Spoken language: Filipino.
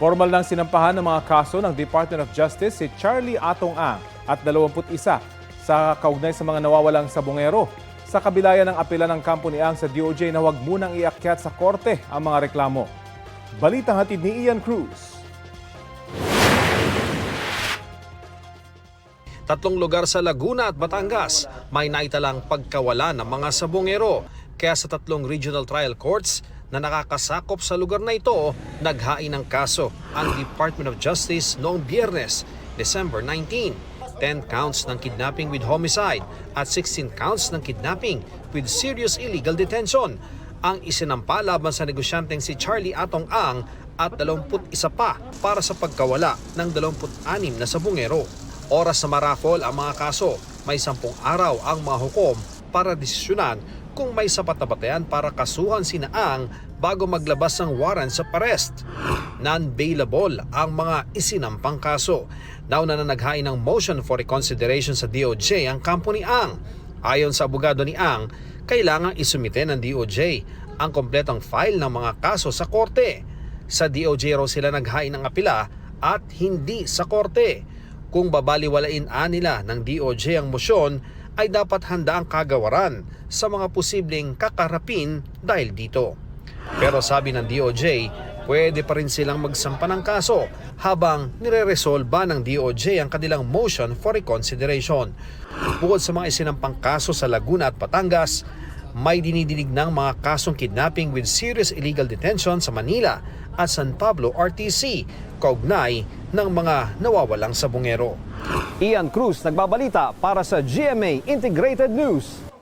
Formal nang sinampahan ng mga kaso ng Department of Justice si Charlie Atong Ang at 21 sa kaugnay sa mga nawawalang sabongero. Sa kabilayan ng apela ng kampo ni Ang sa DOJ na huwag munang iakyat sa korte ang mga reklamo. Balitang hatid ni Ian Cruz. Tatlong lugar sa Laguna at Batangas may naitalang pagkawala ng mga sabongero. Kaya sa tatlong regional trial courts na nakakasakop sa lugar na ito, naghain ng kaso ang Department of Justice noong Biyernes, December 19. 10 counts ng kidnapping with homicide at 16 counts ng kidnapping with serious illegal detention ang isinampa laban sa negosyanteng si Charlie Atong Ang at 21 pa para sa pagkawala ng 26 na sabongero. Oras na marafol ang mga kaso, may 10 araw ang mga hukom para desisyonan kung may sapat na batayan para kasuhan sina Ang bago maglabas ng warrant sa arrest. Non-bailable ang mga isinampang kaso. Nauna na naghain ng motion for reconsideration sa DOJ ang kampo ni Ang. Ayon sa abogado ni Ang, kailangang isumite ng DOJ ang kompletong file ng mga kaso sa korte. Sa DOJ raw sila naghain ng apela at hindi sa korte. Kung babaliwalain nila ng DOJ ang motion, ay dapat handa ang kagawaran sa mga posibleng kakarapin dahil dito. Pero sabi ng DOJ, pwede pa rin silang magsampa ng kaso habang nire-resolba ng DOJ ang kanilang motion for reconsideration. Bukod sa mga isinampang kaso sa Laguna at Batangas, may dinidinig ng mga kasong kidnapping with serious illegal detention sa Manila at San Pablo RTC, kaugnay ng mga nawawalang sabongero. Ian Cruz nagbabalita para sa GMA Integrated News.